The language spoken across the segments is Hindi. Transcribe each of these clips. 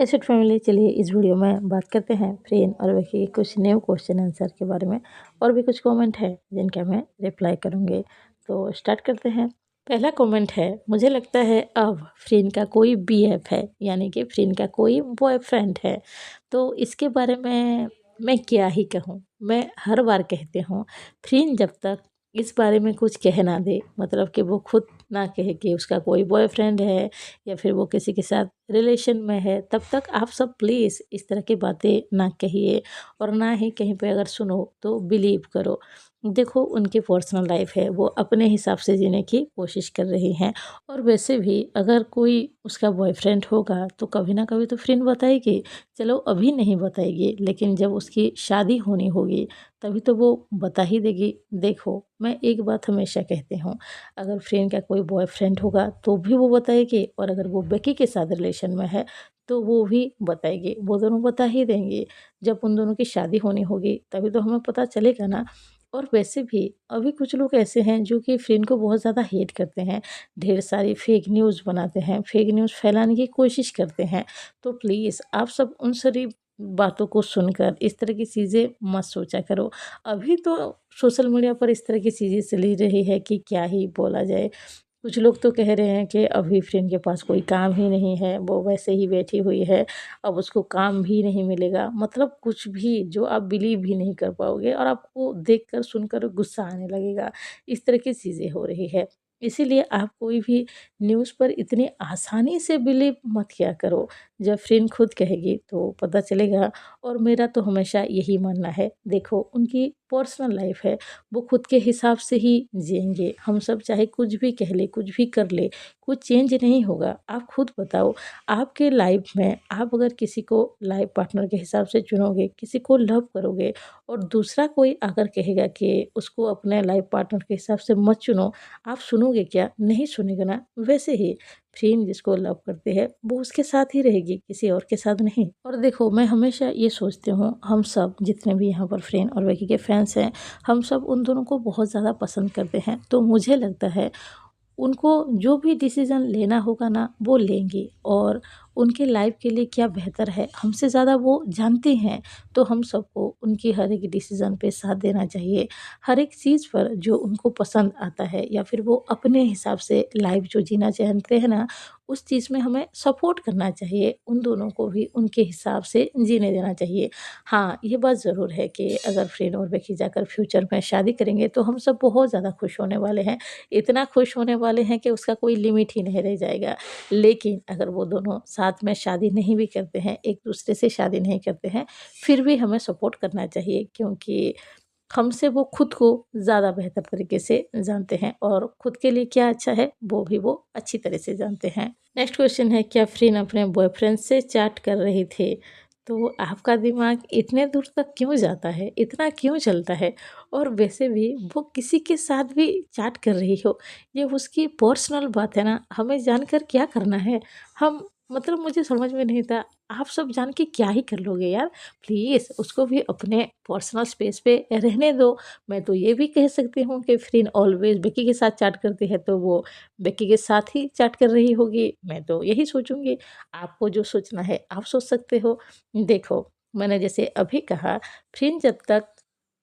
एसिड फैमिली, चलिए इस वीडियो में बात करते हैं फ्रेंड और वही कुछ न्यू क्वेश्चन आंसर के बारे में। और भी कुछ कमेंट है जिनका मैं रिप्लाई करूँगी। तो स्टार्ट करते हैं। पहला कमेंट है, मुझे लगता है अब फ्रेंड का कोई बीएफ है, यानी कि फ्रेंड का कोई बॉयफ्रेंड है। तो इसके बारे में मैं क्या ही कहूँ। मैं हर बार कहती हूँ, फ्रेंड जब तक इस बारे में कुछ कह ना दे, मतलब कि वो खुद ना कहे कि उसका कोई बॉयफ्रेंड है या फिर वो किसी के साथ रिलेशन में है, तब तक आप सब प्लीज़ इस तरह की बातें ना कहिए। और ना ही कहीं पे अगर सुनो तो बिलीव करो। देखो, उनकी पर्सनल लाइफ है, वो अपने हिसाब से जीने की कोशिश कर रही हैं। और वैसे भी अगर कोई उसका बॉयफ्रेंड होगा तो कभी ना कभी तो फ्रेंड बताएगी। चलो अभी नहीं बताएगी, लेकिन जब उसकी शादी होनी होगी तभी तो वो बता ही देगी। देखो, मैं एक बात हमेशा कहती हूँ, अगर फ्रेंड का कोई बॉयफ्रेंड होगा तो भी वो बताएगी, और अगर वो बेकी के साथ रिलेशन में है तो वो भी बताएगी। वो दोनों बता ही देंगे। जब उन दोनों की शादी होनी होगी तभी तो हमें पता चलेगा ना। और वैसे भी अभी कुछ लोग ऐसे हैं जो कि फ्रेंड को बहुत ज़्यादा हेट करते हैं, ढेर सारी फेक न्यूज़ बनाते हैं, फेक न्यूज़ फैलाने की कोशिश करते हैं। तो प्लीज़ आप सब उन सारी बातों को सुनकर इस तरह की चीज़ें मत सोचा करो। अभी तो सोशल मीडिया पर इस तरह की चीज़ें चली रही है कि क्या ही बोला जाए। कुछ लोग तो कह रहे हैं कि अभी फ्रेंड के पास कोई काम ही नहीं है, वो वैसे ही बैठी हुई है, अब उसको काम भी नहीं मिलेगा। मतलब कुछ भी जो आप बिलीव भी नहीं कर पाओगे और आपको देखकर सुनकर गुस्सा आने लगेगा। इस तरह की चीज़ें हो रही है। इसीलिए आप कोई भी न्यूज़ पर इतनी आसानी से बिलीव मत किया करो। जब फ्रेंड खुद कहेगी तो पता चलेगा। और मेरा तो हमेशा यही मानना है, देखो उनकी पर्सनल लाइफ है, वो खुद के हिसाब से ही जिएंगे। हम सब चाहे कुछ भी कह ले, कुछ भी कर ले, कुछ चेंज नहीं होगा। आप खुद बताओ, आपके लाइफ में आप अगर किसी को लाइफ पार्टनर के हिसाब से चुनोगे, किसी को लव करोगे, और दूसरा कोई अगर कहेगा कि उसको अपने लाइफ पार्टनर के हिसाब से मत चुनो, आप सुनोगे क्या? नहीं सुनेगा ना। वैसे ही फ्रेंड जिसको लव करते हैं वो उसके साथ ही रहेगी, किसी और के साथ नहीं। और देखो, मैं हमेशा ये सोचती हूँ, हम सब जितने भी यहाँ पर फ्रेंड और बेकी के फैंस हैं, हम सब उन दोनों को बहुत ज़्यादा पसंद करते हैं। तो मुझे लगता है उनको जो भी डिसीज़न लेना होगा ना वो लेंगी, और उनके लाइफ के लिए क्या बेहतर है हमसे ज़्यादा वो जानती हैं। तो हम सबको उनकी हर एक डिसीज़न पे साथ देना चाहिए। हर एक चीज़ पर जो उनको पसंद आता है या फिर वो अपने हिसाब से लाइफ जो जीना चाहते हैं ना, उस चीज़ में हमें सपोर्ट करना चाहिए। उन दोनों को भी उनके हिसाब से जीने देना चाहिए। हाँ, ये बात ज़रूर है कि अगर फ्रेंड और बेकी जाकर फ्यूचर में शादी करेंगे तो हम सब बहुत ज़्यादा खुश होने वाले हैं। इतना खुश होने वाले हैं कि उसका कोई लिमिट ही नहीं रह जाएगा। लेकिन अगर वो दोनों साथ में शादी नहीं भी करते हैं, एक दूसरे से शादी नहीं करते हैं, फिर भी हमें सपोर्ट करना चाहिए, क्योंकि हमसे वो खुद को ज़्यादा बेहतर तरीके से जानते हैं, और खुद के लिए क्या अच्छा है वो भी वो अच्छी तरह से जानते हैं। नेक्स्ट क्वेश्चन है, क्या फ्रेंड अपने बॉयफ्रेंड से चैट कर रहे थे? तो आपका दिमाग इतने दूर तक क्यों जाता है? इतना क्यों चलता है? और वैसे भी वो किसी के साथ भी चैट कर रही हो, ये उसकी पर्सनल बात है ना, हमें जानकर क्या करना है? हम, मतलब मुझे समझ में नहीं था, आप सब जान के क्या ही कर लोगे यार? प्लीज़ उसको भी अपने पर्सनल स्पेस पे रहने दो। मैं तो ये भी कह सकती हूँ कि फ्रेंड ऑलवेज़ बेकी के साथ चैट करती है तो वो बेकी के साथ ही चैट कर रही होगी, मैं तो यही सोचूँगी। आपको जो सोचना है आप सोच सकते हो। देखो, मैंने जैसे अभी कहा, फ्रेंड जब तक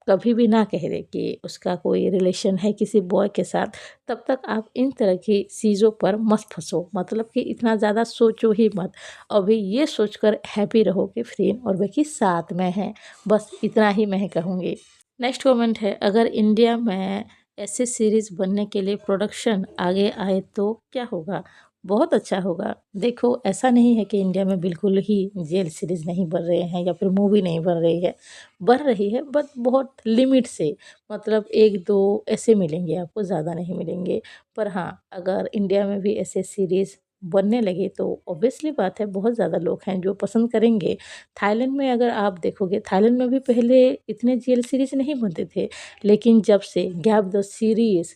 कभी भी ना कह दे कि उसका कोई रिलेशन है किसी बॉय के साथ, तब तक आप इन तरह की चीज़ों पर मत फँसो। मतलब कि इतना ज़्यादा सोचो ही मत। अभी ये सोचकर हैप्पी रहो कि फ्रेंड और बेकी साथ में हैं। बस इतना ही मैं कहूँगी। नेक्स्ट कमेंट है, अगर इंडिया में ऐसे सीरीज़ बनने के लिए प्रोडक्शन आगे आए तो क्या होगा? बहुत अच्छा होगा। देखो, ऐसा नहीं है कि इंडिया में बिल्कुल ही जेल सीरीज़ नहीं बन रहे हैं या फिर मूवी नहीं बन रही है। बन रही है, बट बहुत लिमिट से। मतलब 1-2 ऐसे मिलेंगे आपको, ज़्यादा नहीं मिलेंगे। पर हाँ, अगर इंडिया में भी ऐसे सीरीज़ बनने लगे तो ऑब्वियसली बात है, बहुत ज़्यादा लोग हैं जो पसंद करेंगे। थाईलैंड में अगर आप देखोगे, थाईलैंड में भी पहले इतने जेल सीरीज़ नहीं बनते थे, लेकिन जब से गैप द सीरीज़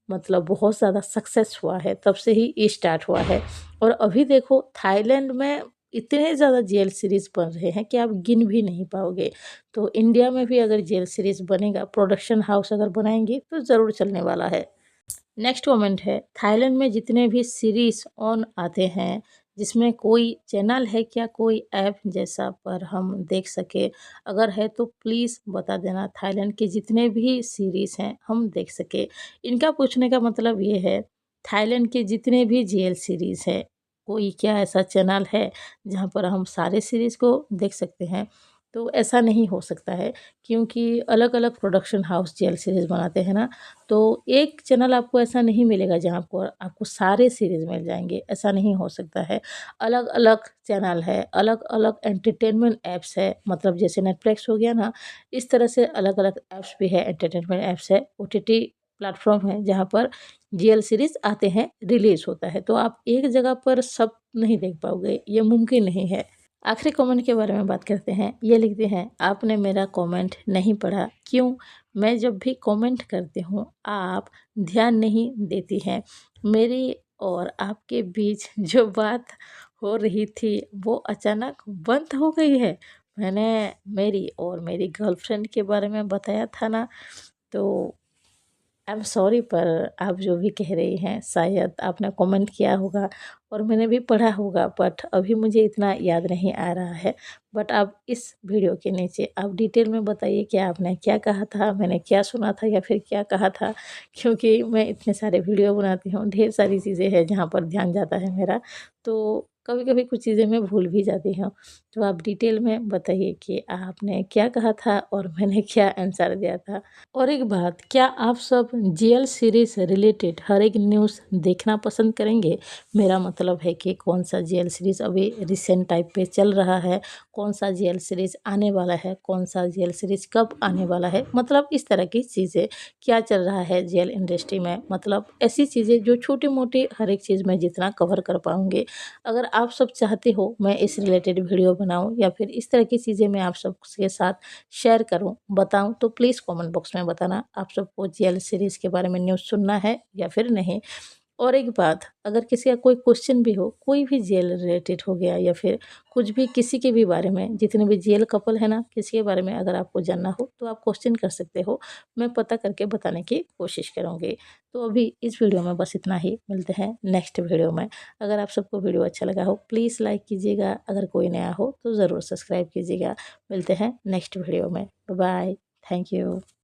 मतलब बहुत ज़्यादा सक्सेस हुआ है, तब से ही ये स्टार्ट हुआ है। और अभी देखो, थाईलैंड में इतने ज़्यादा जेल सीरीज़ बन रहे हैं कि आप गिन भी नहीं पाओगे। तो इंडिया में भी अगर जेल सीरीज़ बनेगा, प्रोडक्शन हाउस अगर बनाएँगे तो ज़रूर चलने वाला है। नेक्स्ट कमेंट है, थाईलैंड में जितने भी सीरीज़ ऑन आते हैं जिसमें कोई चैनल है क्या, कोई ऐप जैसा पर हम देख सके? अगर है तो प्लीज़ बता देना। थाईलैंड के जितने भी सीरीज़ हैं हम देख सके। इनका पूछने का मतलब ये है, थाईलैंड के जितने भी जीएल सीरीज़ है, कोई क्या ऐसा चैनल है जहाँ पर हम सारे सीरीज़ को देख सकते हैं? तो ऐसा नहीं हो सकता है, क्योंकि अलग-अलग प्रोडक्शन हाउस जीएल सीरीज़ बनाते हैं ना, तो एक चैनल आपको ऐसा नहीं मिलेगा जहाँ आपको आपको सारे सीरीज़ मिल जाएँगे, ऐसा नहीं हो सकता है। अलग-अलग चैनल है, अलग-अलग एंटरटेनमेंट ऐप्स है, मतलब जैसे नेटफ्लिक्स हो गया ना, इस तरह से अलग-अलग ऐप्स भी है, एंटरटेनमेंट ऐप्स है, ओटीटी प्लेटफ़ॉर्म है जहाँ पर जीएल सीरीज़ आते हैं, रिलीज़ होता है। तो आप एक जगह पर सब नहीं देख पाओगे, ये मुमकिन नहीं है। आखिरी कमेंट के बारे में बात करते हैं। ये लिखते हैं, आपने मेरा कमेंट नहीं पढ़ा, क्यों? मैं जब भी कमेंट करती हूँ, आप ध्यान नहीं देती हैं। मेरी और आपके बीच जो बात हो रही थी, वो अचानक बंद हो गई है। मैंने मेरी और मेरी गर्लफ्रेंड के बारे में बताया था ना, तो आई एम सॉरी, पर आप जो भी कह रही हैं शायद आपने कमेंट किया होगा और मैंने भी पढ़ा होगा, बट अभी मुझे इतना याद नहीं आ रहा है। बट आप इस वीडियो के नीचे आप डिटेल में बताइए कि आपने क्या कहा था, मैंने क्या सुना था या फिर क्या कहा था, क्योंकि मैं इतने सारे वीडियो बनाती हूँ, ढेर सारी चीज़ें हैं जहाँ पर ध्यान जाता है मेरा, तो कभी-कभी कुछ चीज़ें मैं भूल भी जाती हूँ। तो आप डिटेल में बताइए कि आपने क्या कहा था और मैंने क्या आंसर दिया था। और एक बात, क्या आप सब जीएल सीरीज़ रिलेटेड हर एक न्यूज़ देखना पसंद करेंगे? मेरा मतलब है कि कौन सा जीएल सीरीज़ अभी रिसेंट टाइप पे चल रहा है, कौन सा जीएल सीरीज़ आने वाला है, कौन सा जीएल सीरीज़ कब आने वाला है, मतलब इस तरह की चीज़ें। क्या चल रहा है जीएल इंडस्ट्री में, मतलब ऐसी चीज़ें जो छोटी-मोटी हर एक चीज़ मैं जितना कवर कर पाऊँगी। अगर आप सब चाहते हो मैं इस रिलेटेड वीडियो बनाऊँ या फिर इस तरह की चीज़ें मैं आप सबके साथ शेयर करूँ, बताऊँ, तो प्लीज़ कमेंट बॉक्स में बताना आप सबको जीएल सीरीज़ के बारे में न्यूज़ सुनना है या फिर नहीं। और एक बात, अगर किसी का कोई क्वेश्चन भी हो, कोई भी जेल रिलेटेड हो गया या फिर कुछ भी किसी के भी बारे में, जितने भी जेल कपल है ना, किसी के बारे में अगर आपको जानना हो तो आप क्वेश्चन कर सकते हो। मैं पता करके बताने की कोशिश करूँगी। तो अभी इस वीडियो में बस इतना ही, मिलते हैं नेक्स्ट वीडियो में। अगर आप सबको वीडियो अच्छा लगा हो प्लीज़ लाइक कीजिएगा, अगर कोई नया हो तो ज़रूर सब्सक्राइब कीजिएगा। मिलते हैं नेक्स्ट वीडियो में। Bye bye. Thank you.